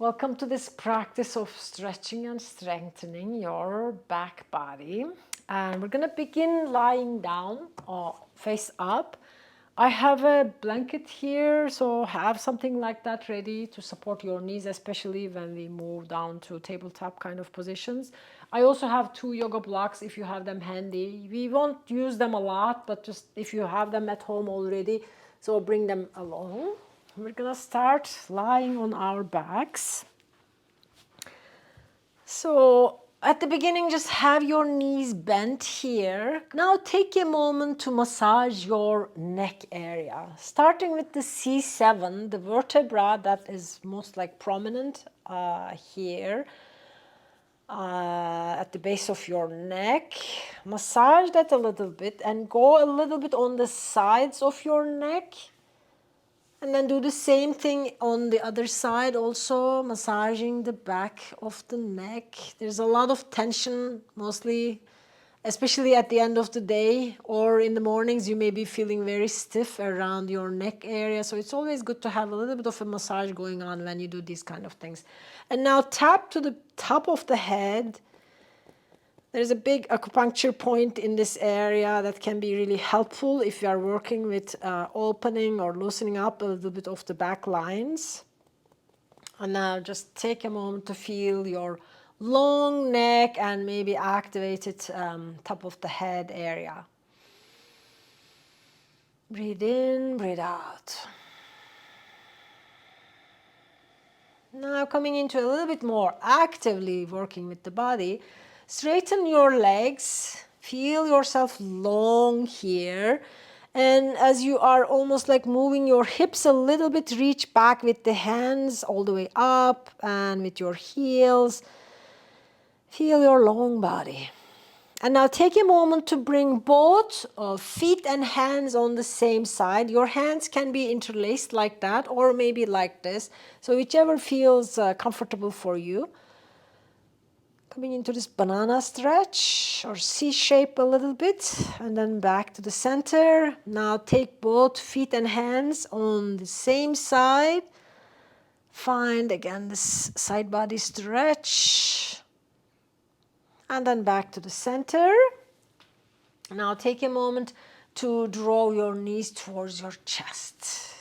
Welcome to this practice of stretching and strengthening your back body. And we're going to begin lying down or face up. I have a blanket here, so have something like that ready to support your knees, especially when we move down to tabletop kind of positions. I also have 2 yoga blocks if you have them handy. We won't use them a lot, but just if you have them at home already, so bring them along. We're gonna start lying on our backs. So at the beginning, just have your knees bent here. Now take a moment to massage your neck area, starting with the C7, the vertebra that is most like prominent here at the base of your neck. Massage that a little bit and go a little bit on the sides of your neck. And then do the same thing on the other side also, massaging the back of the neck. There's a lot of tension, mostly, especially at the end of the day or in the mornings, you may be feeling very stiff around your neck area. So it's always good to have a little bit of a massage going on when you do these kind of things. And now tap to the top of the head. There's a big acupuncture point in this area that can be really helpful if you are working with opening or loosening up a little bit of the back lines. And now just take a moment to feel your long neck and maybe activated top of the head area. Breathe in, breathe out. Now coming into a little bit more actively working with the body. Straighten your legs, feel yourself long here, and as you are almost like moving your hips a little bit, reach back with the hands all the way up and with your heels. Feel your long body. And now take a moment to bring both feet and hands on the same side. Your hands can be interlaced like that or maybe like this, so whichever feels comfortable for you. Coming into this banana stretch or C shape a little bit and then back to the center. Now take both feet and hands on the same side. Find again this side body stretch and then back to the center. Now take a moment to draw your knees towards your chest.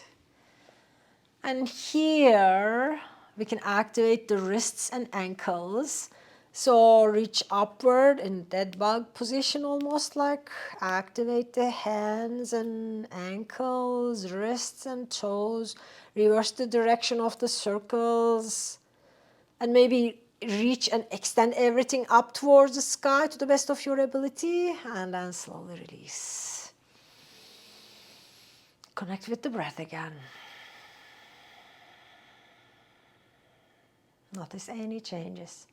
And here we can activate the wrists and ankles. So reach upward in dead bug position, almost like activate the hands and ankles, wrists and toes. Reverse the direction of the circles and maybe reach and extend everything up towards the sky to the best of your ability and then slowly release. Connect with the breath again. Notice any changes.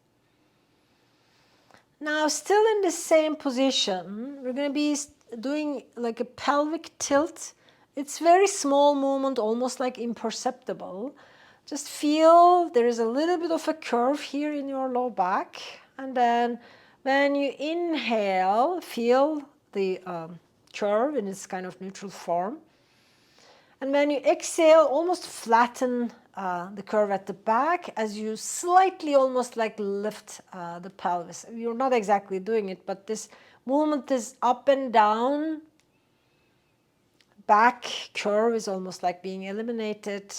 Now, still in the same position, we're going to be doing like a pelvic tilt. It's very small movement, almost like imperceptible. Just feel there is a little bit of a curve here in your low back. And then when you inhale, feel the curve in its kind of neutral form. And when you exhale, almost flatten the curve at the back as you slightly almost like lift the pelvis. You're not exactly doing it, but this movement is up and down. Back curve is almost like being eliminated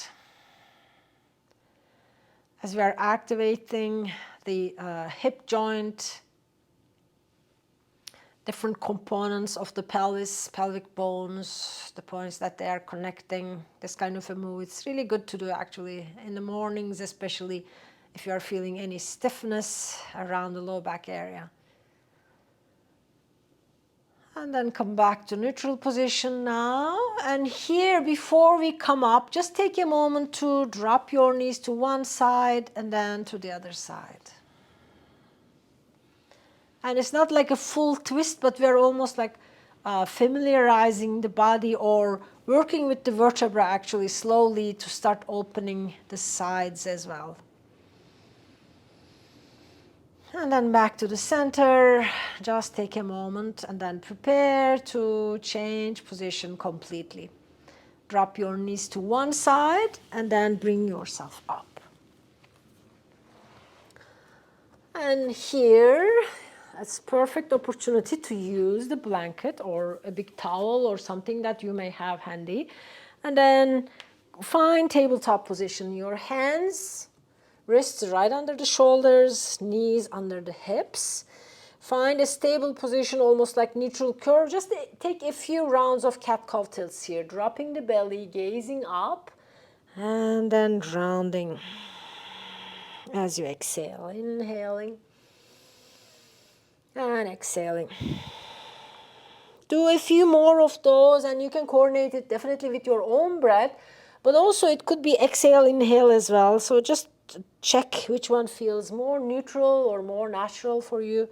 as we are activating the hip joint, different components of the pelvis, pelvic bones, the points that they are connecting, this kind of a move. It's really good to do actually in the mornings, especially if you are feeling any stiffness around the low back area. And then come back to neutral position now. And here, before we come up, just take a moment to drop your knees to one side and then to the other side. And it's not like a full twist, but we're almost like familiarizing the body or working with the vertebra actually slowly to start opening the sides as well. And then back to the center. Just take a moment and then prepare to change position completely. Drop your knees to one side and then bring yourself up. And here, it's perfect opportunity to use the blanket or a big towel or something that you may have handy. And then find tabletop position. Your hands, wrists right under the shoulders, knees under the hips. Find a stable position, almost like neutral curve. Just take a few rounds of cat-cow tilts here, dropping the belly, gazing up, and then rounding as you exhale. Inhaling and exhaling. Do a few more of those, and you can coordinate it definitely with your own breath, but also it could be exhale, inhale as well. So just check which one feels more neutral or more natural for you.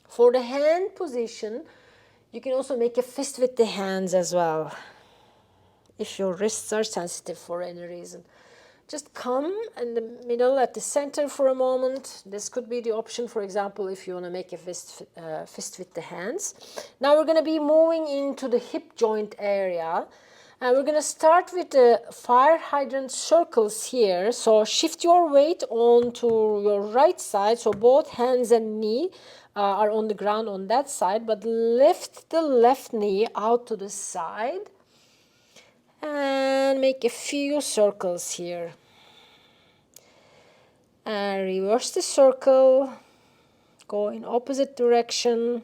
For the hand position, you can also make a fist with the hands as well, if your wrists are sensitive for any reason. Just come in the middle at the center for a moment. This could be the option, for example, if you want to make a fist with the hands. Now we're going to be moving into the hip joint area. And we're going to start with the fire hydrant circles here. So shift your weight onto your right side. So both hands and knee are on the ground on that side. But lift the left knee out to the side. And make a few circles here. And reverse the circle. Go in opposite direction.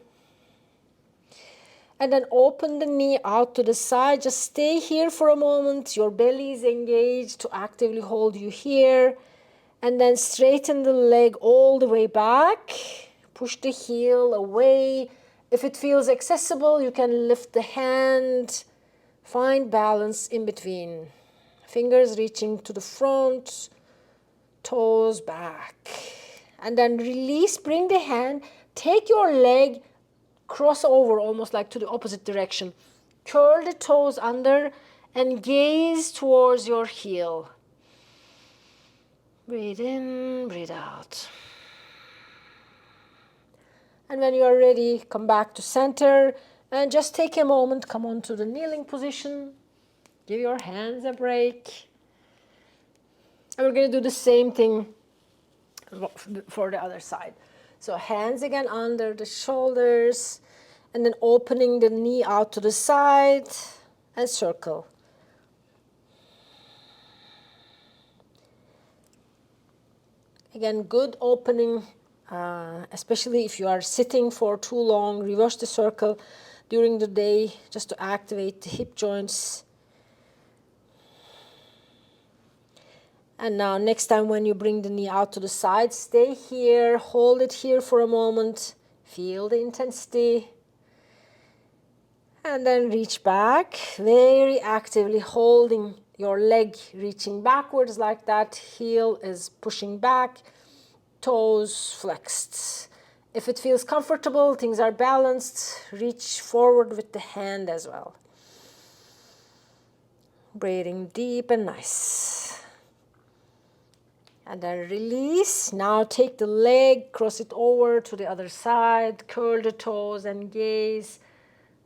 And then open the knee out to the side. Just stay here for a moment. Your belly is engaged to actively hold you here. And then straighten the leg all the way back. Push the heel away. If it feels accessible, you can lift the hand. Find balance in between. Fingers reaching to the front. Toes back. And then release. Bring the hand. Take your leg. Cross over almost like to the opposite direction. Curl the toes under and gaze towards your heel. Breathe in, breathe out. And when you are ready, come back to center and just take a moment, come on to the kneeling position. Give your hands a break. And we're going to do the same thing for the other side. So hands again under the shoulders and then opening the knee out to the side and circle. Again, good opening, especially if you are sitting for too long. Reverse the circle during the day just to activate the hip joints. And now next time when you bring the knee out to the side, stay here, hold it here for a moment, feel the intensity. And then reach back, very actively holding your leg, reaching backwards like that. Heel is pushing back, toes flexed. If it feels comfortable, things are balanced, reach forward with the hand as well. Breathing deep and nice. And then release. Now take the leg, cross it over to the other side, curl the toes and gaze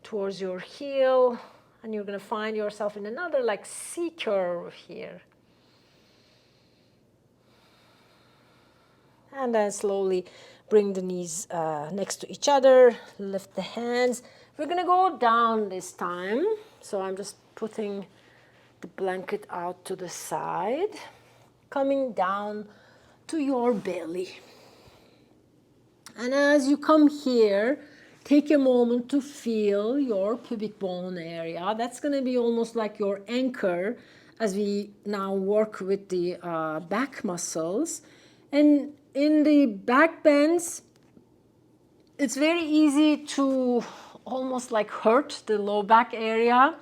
towards your heel. And you're going to find yourself in another like C curve here. And then slowly bring the knees next to each other, lift the hands. We're going to go down this time. So I'm just putting the blanket out to the side. Coming down to your belly. And as you come here, take a moment to feel your pubic bone area. That's going to be almost like your anchor as we now work with the back muscles. And in the back bends, it's very easy to almost like hurt the low back area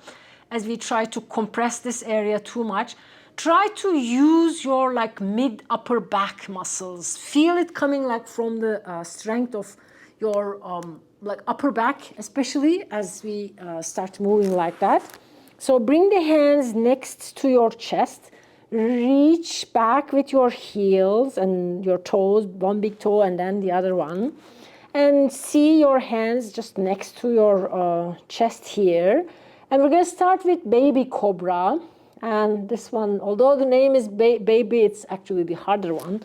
as we try to compress this area too much. Try to use your like mid upper back muscles. Feel it coming like from the strength of your like upper back, especially as we start moving like that. So bring the hands next to your chest. Reach back with your heels and your toes, one big toe and then the other one. And see your hands just next to your chest here. And we're going to start with baby cobra. And this one, although the name is baby, it's actually the harder one.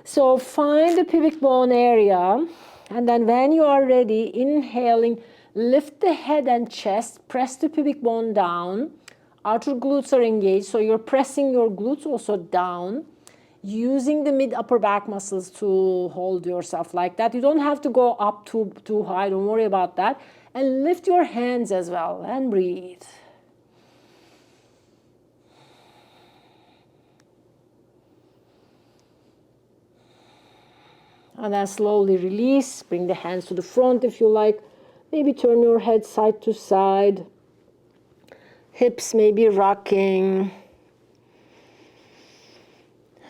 So find the pubic bone area, and then when you are ready, inhaling, lift the head and chest, press the pubic bone down. Outer glutes are engaged, so you're pressing your glutes also down, using the mid upper back muscles to hold yourself like that. You don't have to go up too high, don't worry about that. And lift your hands as well and breathe. And then slowly release, bring the hands to the front if you like. Maybe turn your head side to side. Hips maybe rocking.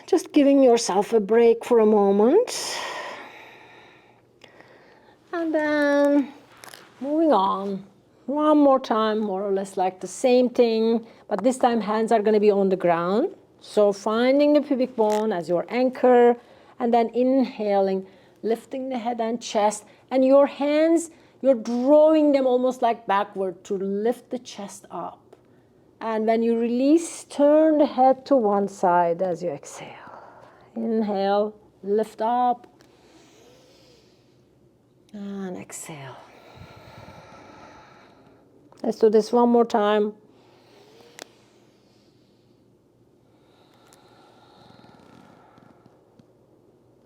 Just giving yourself a break for a moment. And then moving on. One more time, more or less like the same thing, but this time hands are going to be on the ground. So finding the pubic bone as your anchor, and then inhaling, lifting the head and chest, and your hands, you're drawing them almost like backward to lift the chest up. And when you release, turn the head to one side as you exhale. Inhale, lift up, and exhale. Let's do this one more time.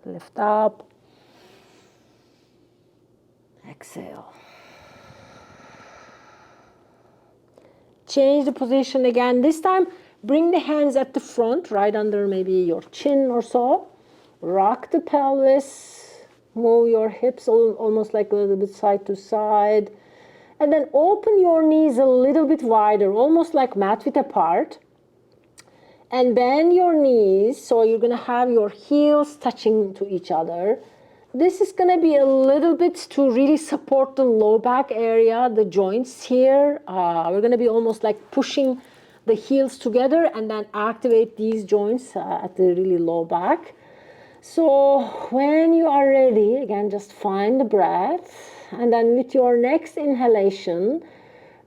Lift up. Exhale. Change the position again. This time, bring the hands at the front, right under maybe your chin or so. Rock the pelvis. Move your hips almost like a little bit side to side. And then open your knees a little bit wider, almost like mat width apart. And bend your knees, so you're going to have your heels touching to each other. This is going to be a little bit to really support the low back area, the joints here. We're going to be almost like pushing the heels together and then activate these joints at the really low back. So when you are ready, again, just find the breath. And then with your next inhalation,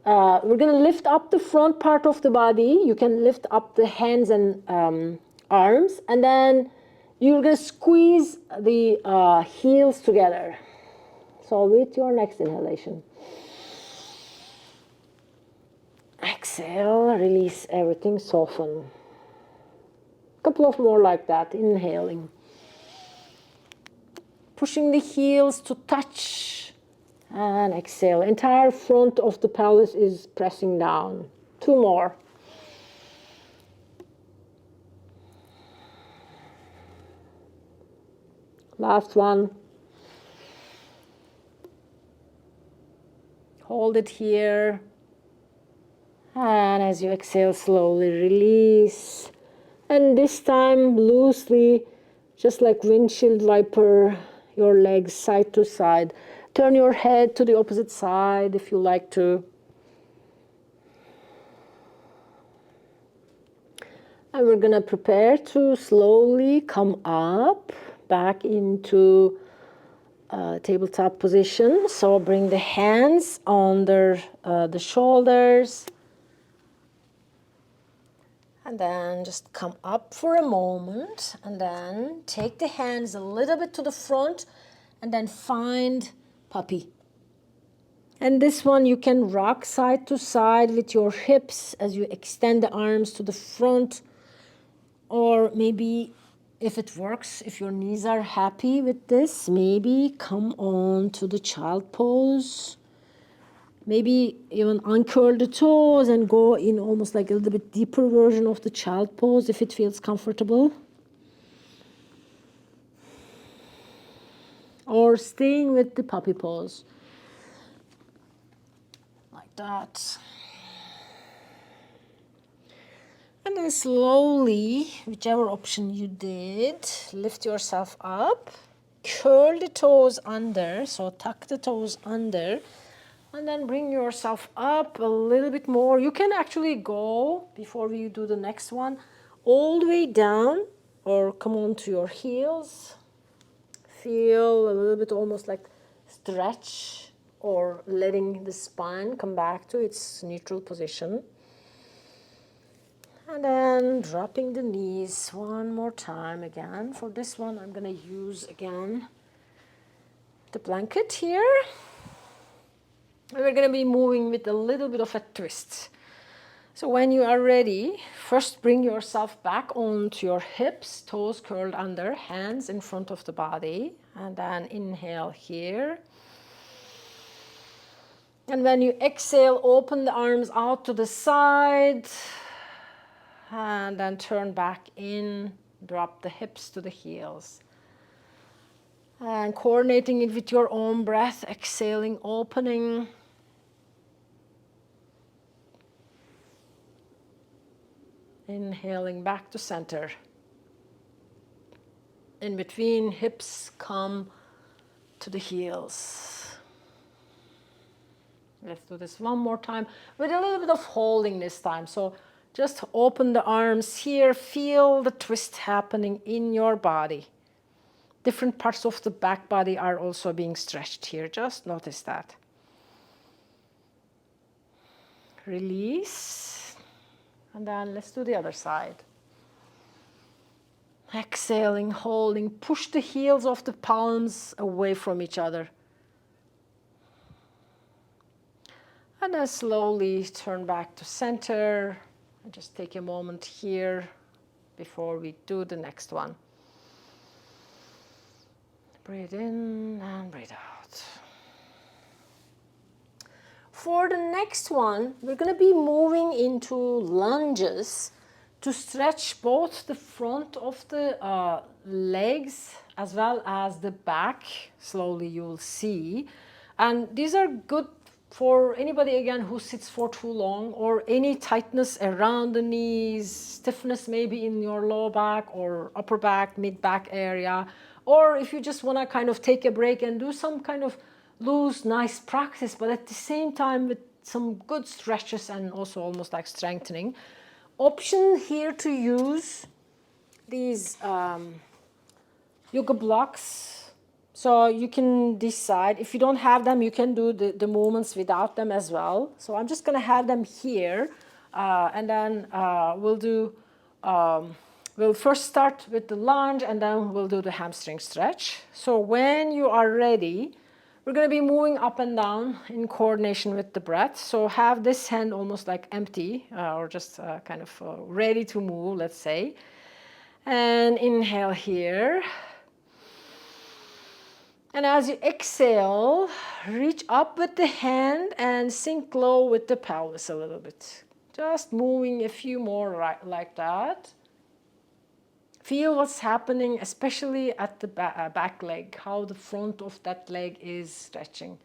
we're going to lift up the front part of the body. You can lift up the hands and arms. And then you're going to squeeze the heels together. So with your next inhalation. Exhale, release everything, soften. A couple of more like that, inhaling. Pushing the heels to touch. And exhale. Entire front of the pelvis is pressing down. Two more. Last one. Hold it here. And as you exhale, slowly release. And this time, loosely, just like windshield wiper, your legs side to side. Turn your head to the opposite side if you like to. And we're going to prepare to slowly come up, back into tabletop position. So bring the hands under the shoulders. And then just come up for a moment. And then take the hands a little bit to the front. And then find puppy. And this one you can rock side to side with your hips as you extend the arms to the front. Or maybe if it works, if your knees are happy with this, maybe come on to the child pose. Maybe even uncurl the toes and go in almost like a little bit deeper version of the child pose if it feels comfortable. Or staying with the puppy pose. Like that. And then slowly, whichever option you did, lift yourself up. Curl the toes under, so tuck the toes under. And then bring yourself up a little bit more. You can actually go, before we do the next one, all the way down or come on to your heels. Feel a little bit almost like stretch or letting the spine come back to its neutral position. And then dropping the knees one more time again. For this one, I'm going to use again the blanket here. And we're going to be moving with a little bit of a twist. So when you are ready, first bring yourself back onto your hips, toes curled under, hands in front of the body. And then inhale here. And when you exhale, open the arms out to the side. And then turn back in, drop the hips to the heels. And coordinating it with your own breath, exhaling, opening. Inhaling back to center. In between, hips come to the heels. Let's do this one more time with a little bit of holding this time. So just open the arms here. Feel the twist happening in your body. Different parts of the back body are also being stretched here. Just notice that. Release. And then let's do the other side. Exhaling, holding. Push the heels of the palms away from each other. And then slowly turn back to center. And just take a moment here before we do the next one. Breathe in and breathe out. For the next one, we're going to be moving into lunges to stretch both the front of the legs as well as the back. Slowly you'll see. And these are good for anybody, again, who sits for too long, or any tightness around the knees, stiffness maybe in your lower back or upper back, mid back area, or if you just want to kind of take a break and do some kind of loose, nice practice, but at the same time with some good stretches and also almost like strengthening. Option here to use these yoga blocks. So you can decide, if you don't have them, you can do the movements without them as well. So I'm just going to have them here, and then we'll first start with the lunge, and then we'll do the hamstring stretch. So when you are ready, we're going to be moving up and down in coordination with the breath. So have this hand almost like empty, or just kind of ready to move, let's say. And inhale here. And as you exhale, reach up with the hand and sink low with the pelvis a little bit. Just moving a few more like that. Feel what's happening, especially at the back leg, how the front of that leg is stretching.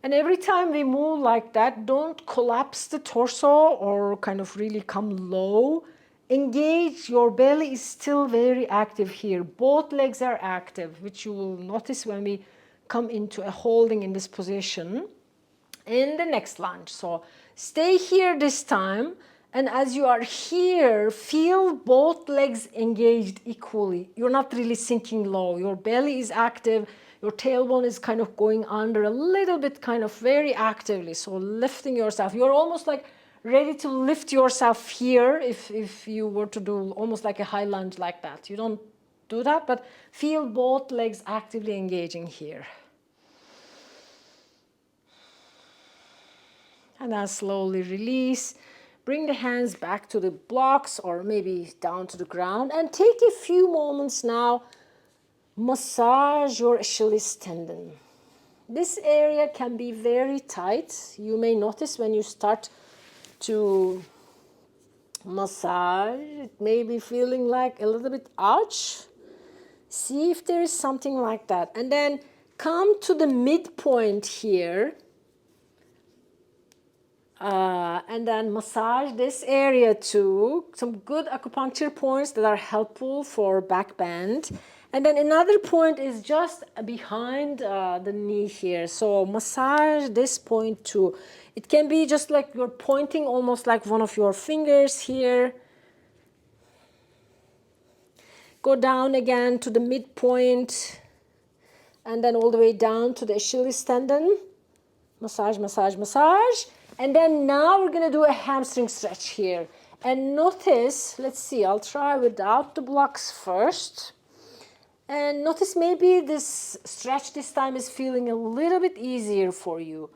And every time we move like that, don't collapse the torso or kind of really come low. Engage, your belly is still very active here. Both legs are active, which you will notice when we come into a holding in this position in the next lunge. So stay here this time, and as you are here, feel both legs engaged equally. You're not really sinking low. Your belly is active. Your tailbone is kind of going under a little bit, kind of very actively. So lifting yourself. You're almost like ready to lift yourself here if you were to do almost like a high lunge like that. You don't do that, but feel both legs actively engaging here. And then slowly release. Bring the hands back to the blocks or maybe down to the ground, and take a few moments now. Massage your Achilles tendon. This area can be very tight. You may notice when you start to massage, it may be feeling like a little bit ouch. See if there is something like that. And then come to the midpoint here. And then massage this area too. Some good acupuncture points that are helpful for back bend. And then another point is just behind the knee here. So massage this point too. It can be just like you're pointing almost like one of your fingers here. Go down again to the midpoint. And then all the way down to the Achilles tendon. Massage, massage, massage. And then now we're going to do a hamstring stretch here. And notice, let's see, I'll try without the blocks first. And notice maybe this stretch this time is feeling a little bit easier for you.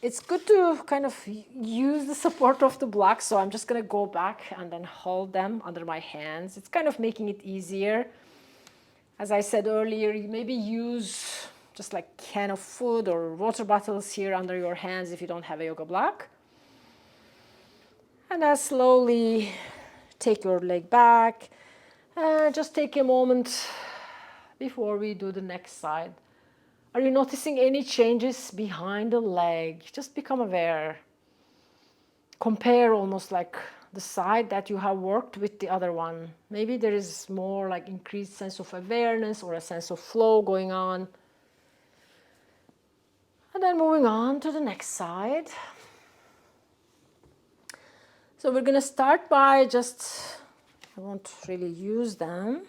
It's good to kind of use the support of the blocks, so I'm just going to go back and then hold them under my hands. It's kind of making it easier. As I said earlier, you maybe use just like can of food or water bottles here under your hands if you don't have a yoga block. And then slowly take your leg back. Just take a moment before we do the next side. Are you noticing any changes behind the leg? Just become aware. Compare almost like the side that you have worked with the other one. Maybe there is more like increased sense of awareness or a sense of flow going on. And then moving on to the next side. So we're going to start by just, I won't really use them.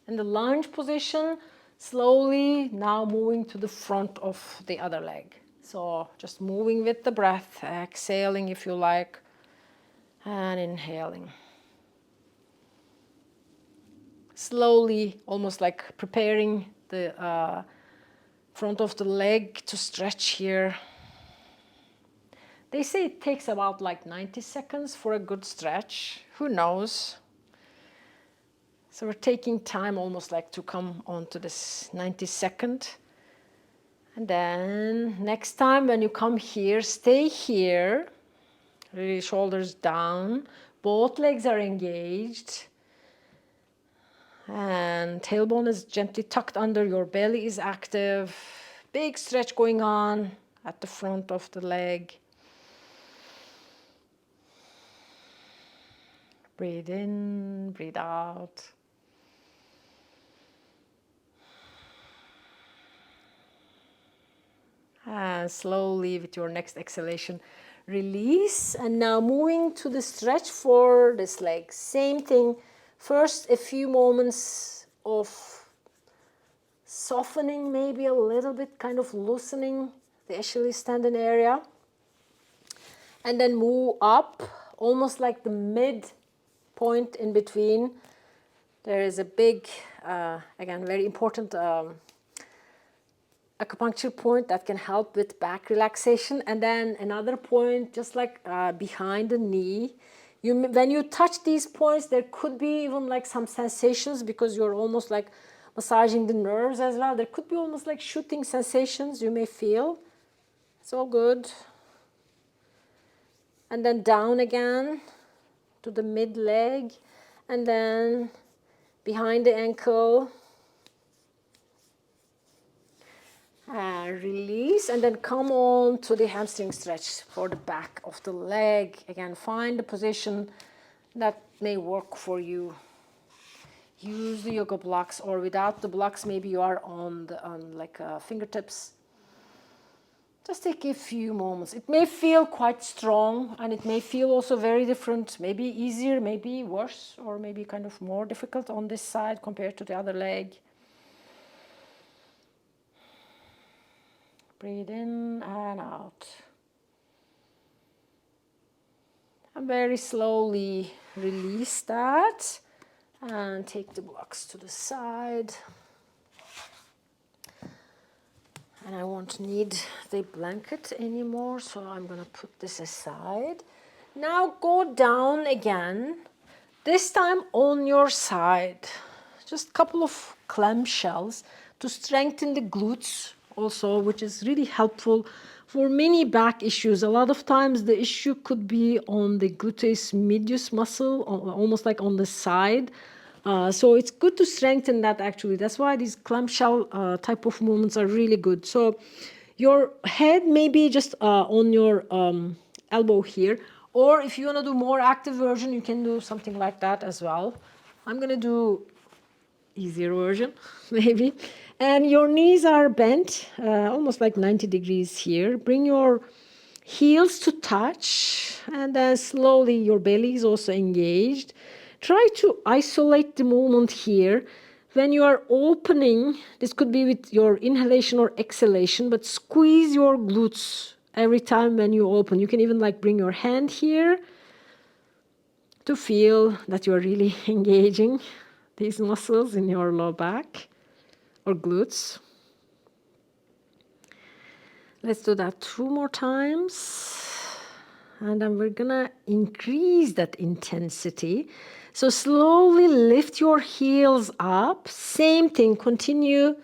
In the lunge position, slowly now moving to the front of the other leg. So just moving with the breath, exhaling if you like, and inhaling. Slowly, almost like preparing the front of the leg to stretch here. They say it takes about like 90 seconds for a good stretch. Who knows? So we're taking time almost like to come onto this 90-second. And then next time when you come here, stay here. Really shoulders down. Both legs are engaged. And tailbone is gently tucked under. Your belly is active. Big stretch going on at the front of the leg. Breathe in, breathe out. And slowly with your next exhalation, release. And now moving to the stretch for this leg. Same thing. First, a few moments of softening, maybe a little bit, kind of loosening the Achilles tendon area. And then move up, almost like the mid point in between. There is a big, again, very important acupuncture point that can help with back relaxation. And then another point, just like behind the knee. When you touch these points, there could be even like some sensations because you're almost like massaging the nerves as well. There could be almost like shooting sensations you may feel. It's all good. And then down again to the mid leg, and then behind the ankle. Release, and then come on to the hamstring stretch for the back of the leg. Again, find the position that may work for you. Use the yoga blocks, or without the blocks, maybe you are on fingertips. Just take a few moments. It may feel quite strong, and it may feel also very different, maybe easier, maybe worse, or maybe kind of more difficult on this side compared to the other leg. Breathe in and out. And very slowly release that and take the blocks to the side. And I won't need the blanket anymore, so I'm going to put this aside. Now go down again, this time on your side. Just a couple of clamshells to strengthen the glutes also, which is really helpful for many back issues. A lot of times the issue could be on the gluteus medius muscle, almost like on the side. So it's good to strengthen that actually. That's why these clamshell type of movements are really good. So your head may be just on your elbow here, or if you want to do more active version, you can do something like that as well. I'm going to do easier version, maybe. And your knees are bent, almost like 90 degrees here. Bring your heels to touch, and then slowly your belly is also engaged. Try to isolate the movement here. When you are opening, this could be with your inhalation or exhalation, but squeeze your glutes every time when you open. You can even like bring your hand here to feel that you're really engaging these muscles in your low back or glutes. Let's do that 2 more times. And then we're gonna increase that intensity. So slowly lift your heels up. Same thing, continue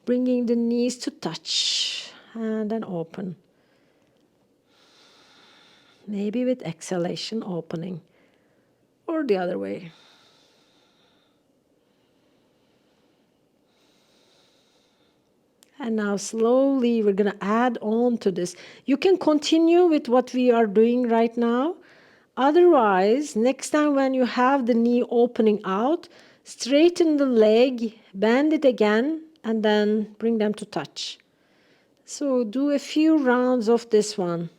bringing the knees to touch and then open. Maybe with exhalation opening or the other way. And now slowly we're going to add on to this. You can continue with what we are doing right now. Otherwise, next time when you have the knee opening out, straighten the leg, bend it again, and then bring them to touch. So do a few rounds of this one.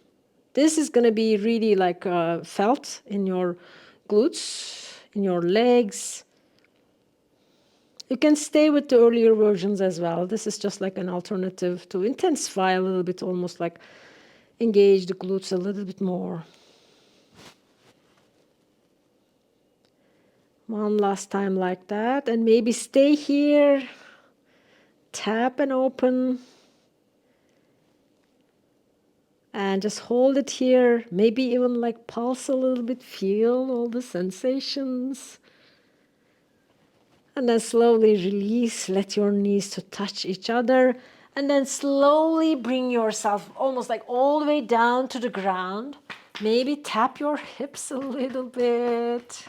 This is going to be really like felt in your glutes, in your legs. You can stay with the earlier versions as well. This is just like an alternative to intensify a little bit, almost like engage the glutes a little bit more. One last time like that, and maybe stay here, tap and open, and just hold it here. Maybe even like pulse a little bit, feel all the sensations. And then slowly release, let your knees to touch each other. And then slowly bring yourself almost like all the way down to the ground. Maybe tap your hips a little bit.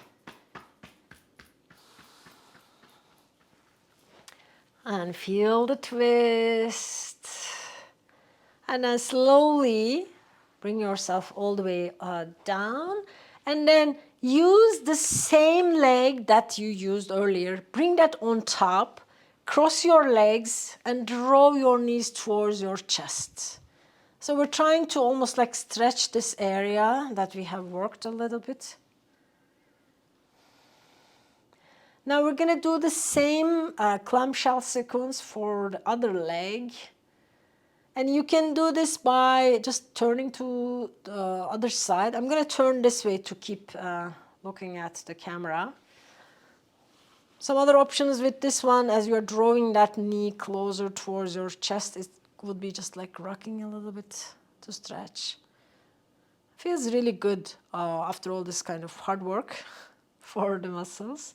And feel the twist. And then slowly bring yourself all the way down. And then use the same leg that you used earlier. Bring that on top. Cross your legs and draw your knees towards your chest. So we're trying to almost like stretch this area that we have worked a little bit. Now we're going to do the same clamshell sequence for the other leg. And you can do this by just turning to the other side. I'm going to turn this way to keep looking at the camera. Some other options with this one, as you're drawing that knee closer towards your chest, it would be just like rocking a little bit to stretch. Feels really good after all this kind of hard work for the muscles.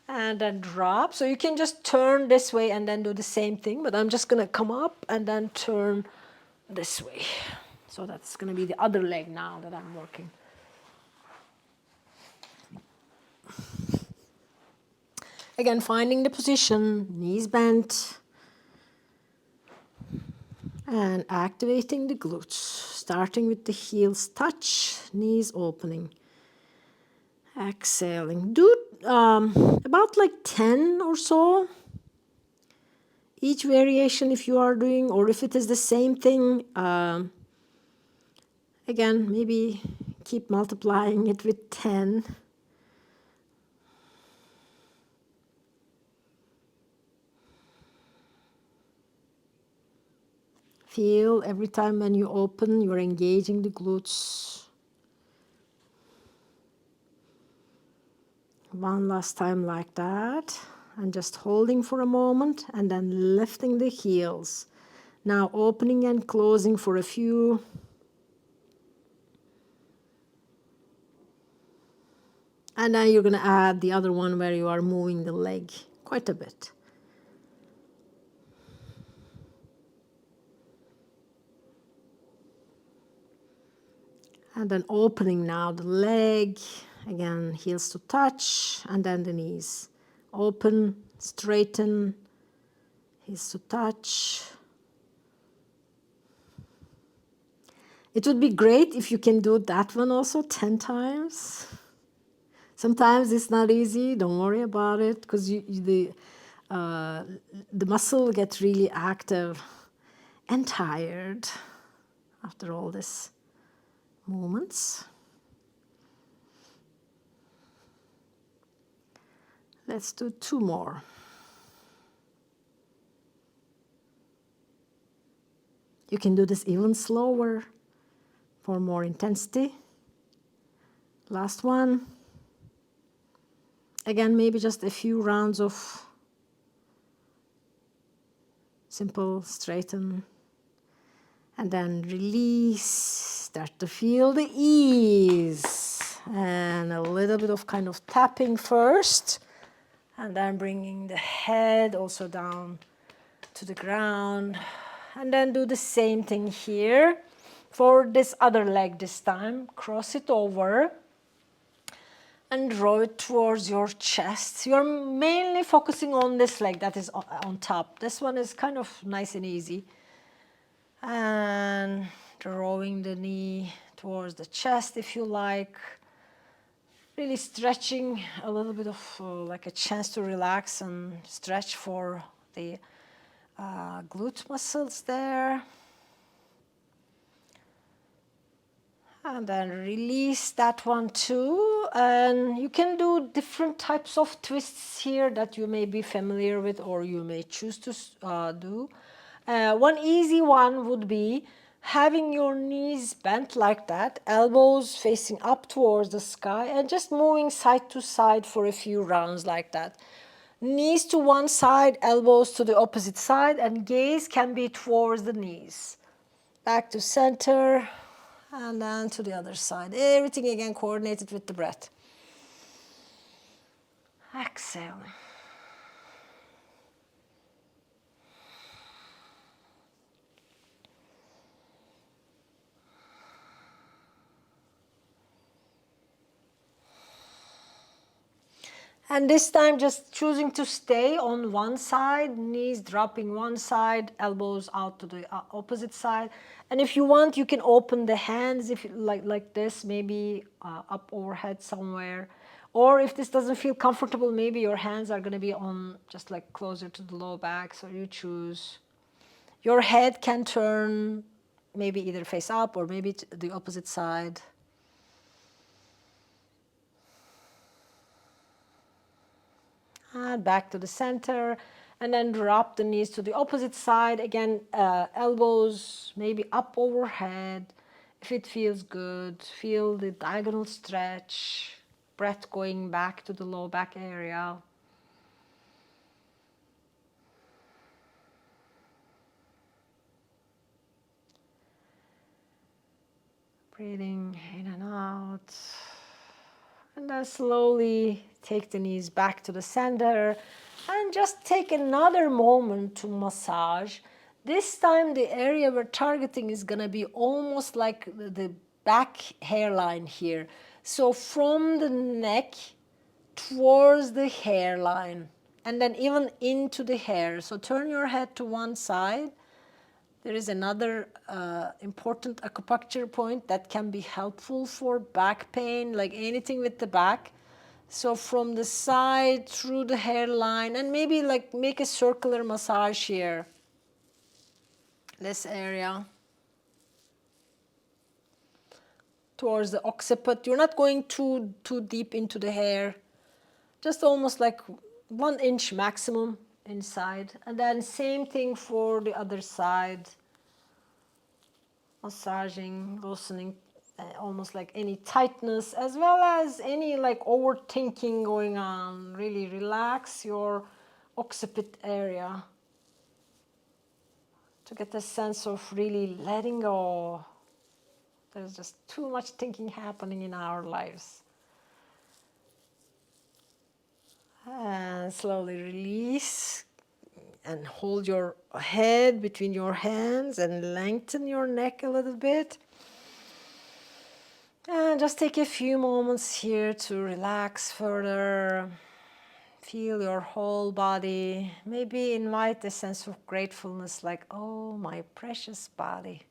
And then drop. So you can just turn this way and then do the same thing, but I'm just going to come up and then turn this way. So that's going to be the other leg now that I'm working. Again, finding the position, knees bent, and activating the glutes, starting with the heels touch, knees opening. Exhaling. Do about like 10 or so. Each variation if you are doing, or if it is the same thing, again, maybe keep multiplying it with 10. Feel every time when you open, you're engaging the glutes. One last time like that. And just holding for a moment and then lifting the heels. Now opening and closing for a few. And then you're going to add the other one where you are moving the leg quite a bit. And then opening now the leg. Again, heels to touch, and then the knees. Open, straighten, heels to touch. It would be great if you can do that one also 10 times. Sometimes it's not easy, don't worry about it, because the muscle gets really active and tired after all this movements. Let's do 2 more. You can do this even slower for more intensity. Last one. Again, maybe just a few rounds of simple straighten. And then release. Start to feel the ease. And a little bit of kind of tapping first. And then bringing the head also down to the ground. And then do the same thing here for this other leg this time. Cross it over and draw it towards your chest. You're mainly focusing on this leg that is on top. This one is kind of nice and easy. And drawing the knee towards the chest if you like. Really stretching a little bit of like a chance to relax and stretch for the glute muscles there. And then release that one too. And you can do different types of twists here that you may be familiar with or you may choose to do. One easy one would be having your knees bent like that, elbows facing up towards the sky, and just moving side to side for a few rounds like that. Knees to one side, elbows to the opposite side, and gaze can be towards the knees. Back to center, and then to the other side. Everything again coordinated with the breath. Exhale. And this time just choosing to stay on one side, knees dropping one side, elbows out to the opposite side. And if you want, you can open the hands if you like this, maybe up overhead somewhere. Or if this doesn't feel comfortable, maybe your hands are going to be on just like closer to the low back, so you choose. Your head can turn maybe either face up or maybe to the opposite side. And back to the center, and then drop the knees to the opposite side. Again, elbows maybe up overhead. If it feels good, feel the diagonal stretch. Breath going back to the low back area. Breathing in and out. And then slowly take the knees back to the center and just take another moment to massage. This time the area we're targeting is going to be almost like the back hairline here. So from the neck towards the hairline and then even into the hair. So turn your head to one side. There is another important acupuncture point that can be helpful for back pain, like anything with the back. So from the side through the hairline and maybe like make a circular massage here. This area. Towards the occiput. You're not going too deep into the hair. Just almost like 1 inch maximum inside. And then same thing for the other side. Massaging, loosening, almost like any tightness as well as any like overthinking going on. Really relax your occiput area to get a sense of really letting go. There's just too much thinking happening in our lives. And slowly release and hold your head between your hands and lengthen your neck a little bit. And just take a few moments here to relax further. Feel your whole body. Maybe invite a sense of gratefulness like, oh, my precious body.